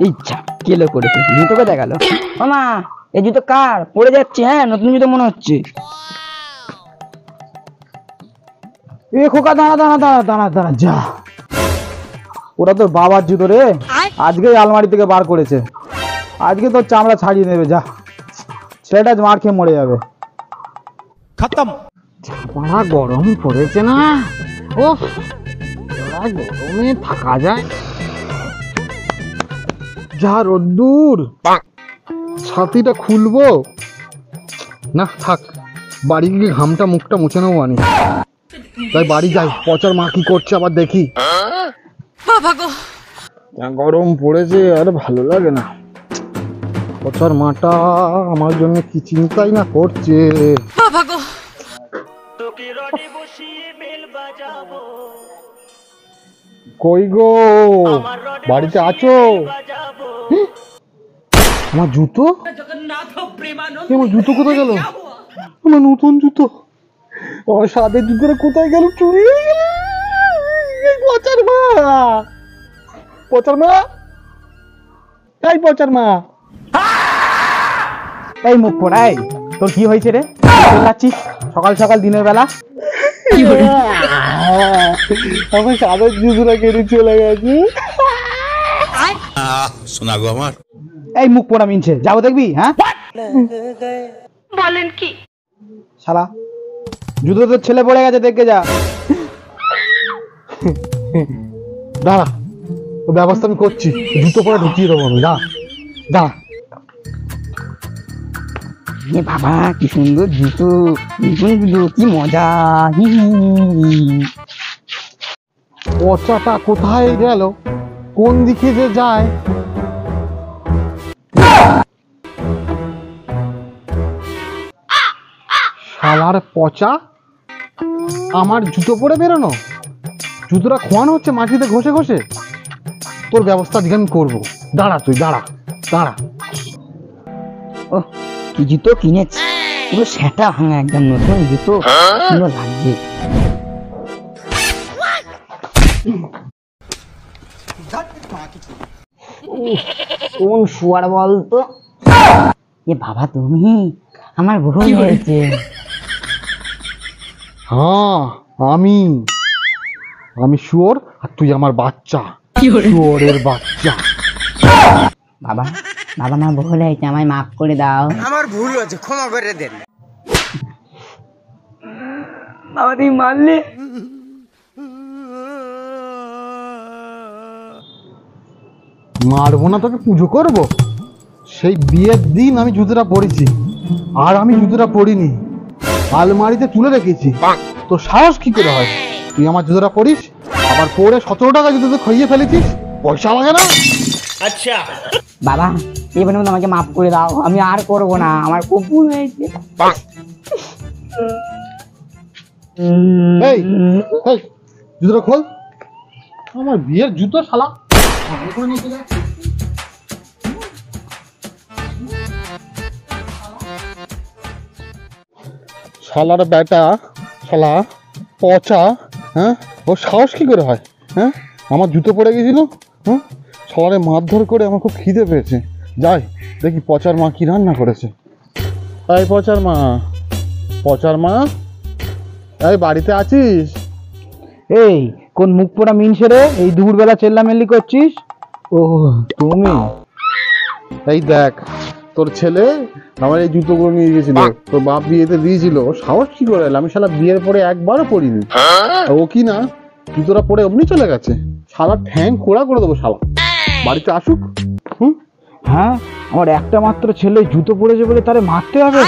এই কেলো করেছে, জুতোকে দেখালো। মামা এই জুতো কার? পড়ে যাচ্ছে। হ্যাঁ নতুন জুতো মনে হচ্ছে। এ খোকা দাঁড়া দাঁড়া দাঁড়া দাঁড়া দাঁড়া যা, ওরা তোর বাবার জুতো রে, আজকেই আলমারি থেকে বার করেছে, আজকে তোর চামড়া ছাড়িয়ে নেবে। যা, ছেলেটা মার খেয়ে মরে যাবে। খতম। বড় গরম পড়েছে না, ও গরমে থাকা যায়। যা রোদ্দুর, ছাতিটা খুলবো না, থাক বাড়ি গিয়ে ঘামটা মুখটা মুছে নেবো আনি। তাই বাড়ি যাই, পচার মা কি করছে আবার দেখি। গরম পড়েছে আর ভালো লাগে না। পচার মাটা আমার জন্য কি চিন্তাই না করছে। কই গো, বাড়িতে আছো? আমার জুতো, আমার জুতো কোথায় গেল? আমার নতুন জুতো, আমার সাদের জুতোটা কোথায় গেল? চুরি হয়ে গেল। পচার মা, পচার মা, এই পচার মা, এই মুখ পড়াই, তোর কি হয়েছে রে? যাচ্ছিস সকাল সকাল দিনের বেলা? আমার সাদের জুতোটা কেটে চলে গেছে। শোনা গো আমার, এই মুখ পোড়া মিনছে, যাবো দেখবি? হ্যাঁ বলেন কি? শালা জুতো তোর ছেলে পড়ে গেছে, দেখে যা। দাঁড়া, ও ব্যবস্থা আমি করছি, জুতো পরে ঢুকিয়ে দেবো আমি। দাঁড়া দাঁড়া। এ বাবা কি সুন্দর জুতো, নতুন জুতো, কি মজা। পচাটা কোথায় গেল, কোন দিকে যে যায়? শালার পচা, আমার জুতো পরে বেরোনো, জুতোটা খোয়ানো হচ্ছে মাটিতে ঘষে ঘষে। তোর ব্যবস্থা দিকে আমি করবো, দাঁড়া তুই, দাঁড়া দাঁড়া। ও কি জুতো কিনেছে, পুরো সেটা ভাঙা, একদম নতুন জুতো, সুন্দর লাগছে। কোন শুয়ার বলতো? এ বাবা তুমি, আমার ভুল হয়েছে। হ্যাঁ আমি, আমি শুয়োর আর তুই আমার বাচ্চা, শুয়োরের বাচ্চা। বাবা বাবা আমার ভুল হয়েছে, আমায় মাফ করে দাও। আমার ভুল হয়েছে, ক্ষমা করে দেন। বাবা তুমি মারলে। মারবো না তোকে, পুজো করবো? সেই বিয়ের দিন আমি জুতোটা পরেছি, আর আমি জুতোটা পরিনি, আলমারিতে তুলে রেখেছি। তো সাহস কি করে হয় তুই আমার জুতোটা পরিস, আবার পরে 17 টাকা জুতো খাইয়ে ফেলেছিস, পয়সা লাগে না? আচ্ছা বাবা এবার মতো আমাকে মাফ করে দাও, আমি আর করবো না, আমার খুব ভুল হয়েছে। এই এই জুতোটা খোল, আমার বিয়ের জুতো শালা। শালার বেটা, শালা পচা, হ্যাঁ ও সাহস কি করে হয়? হ্যাঁ আমার জুতো পড়ে গেছিল, হ্যাঁ শালারে মারধর করে আমার খুব খিদে পেয়েছে, যাই দেখি পচার মা কি রান্না করেছে। এই পচার মা, পচার মা, এই বাড়িতে আছিস? এই কোন মুখ পোড়া মিনছে রে, এই দুপুরবেলা চেল্লামেল্লি করছিস? ও তুমি, এই দেখ তোর ছেলে আমার এই জুতোগুলো নিয়ে গেছিল, তোর বাপ বিয়েতে দিয়েছিল, সাহস কি করে এলো? আমি শালা বিয়ের পরে একবারও পরিনি, ও কি না জুতোটা পরে অমনি চলে গেছে। শালা ঠ্যাং খোড়া করে দেবো শালা, বাড়িতে আসুক। হ্যাঁ আমার একটা মাত্র ছেলে জুতো পরেছে বলে তারে মারতে হবে?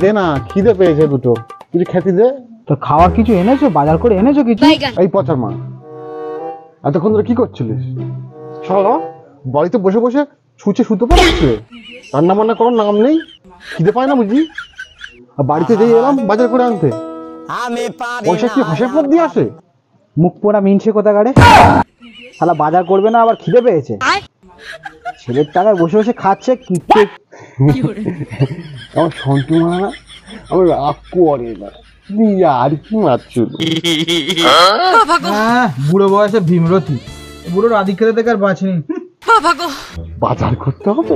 দে না, খিদে পেয়েছে দুটো, কিছু খেতে দে। তো খাওয়ার কিছু এনেছো, বাজার করে এনেছো কিছু? এই পচার মা, এতক্ষণ ধরে কি করছিলিস? শালা বাড়িতে বসে বসে ছুঁচে শুতে পারছে, রান্না বান্না করার নাম নেই, খিদে পায় না বুঝি? আর বাড়িতে যেই এলাম বাজার করে আনতে, পয়সা কি হাসের পর দিয়ে আসে? মুখ পোড়া মিনছে কোথাকারে, শালা বাজার করবে না, আবার খিদে পেয়েছে, ছেলের টাকায় বসে বসে খাচ্ছে। আমার সন্টু মা না, আমার রাগ করে না, আর কি মারছিল। বুড়ো বয়সে ভীমরতি, বুড়োর আদিক্ষেতা থেকে আর বাঁচিনি। বাজার করতে হবে,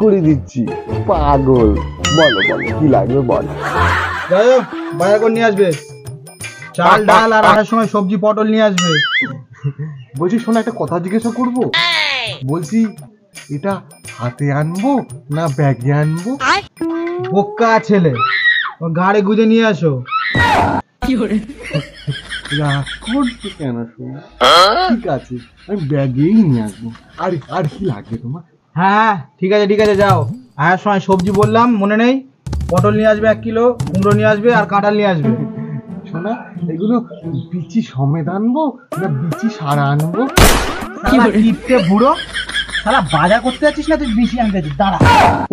করে দিচ্ছি। পাগল, বলো বলো কি লাগবে বল। যাই হোক বাজার করে নিয়ে আসবে, চাল ডাল আর আসার সময় সবজি পটল নিয়ে আসবে। বলছি শোনা, একটা কথা জিজ্ঞাসা করবো। বলছি এটা হাতে আনবো না ব্যাগে আনবো? বোকা ছেলে, ও গাড়ি গুজে নিয়ে আসো। রাগ করছো কেন শোনা? ঠিক আছে, আমি ব্যাগেই নিয়ে আসবো। আর আর কি লাগবে তোমার? হ্যাঁ ঠিক আছে ঠিক আছে, যাও। আসার সময় সবজি বললাম মনে নেই, পটল নিয়ে আসবে 1 কিলো, কুমড়ো নিয়ে আসবে আর কাঁঠাল নিয়ে আসবে। শোনা, এগুলো বিচি সমেত আনবো না বিচি সারা আনবো? কিপটে বুড়ো, শালা বাজার করতে যাচ্ছিস না তুই বেশি আনতে যাচ্ছিস, দাঁড়া।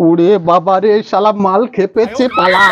ওরে বাবা রে, শালা মাল খেপেছে, পালা।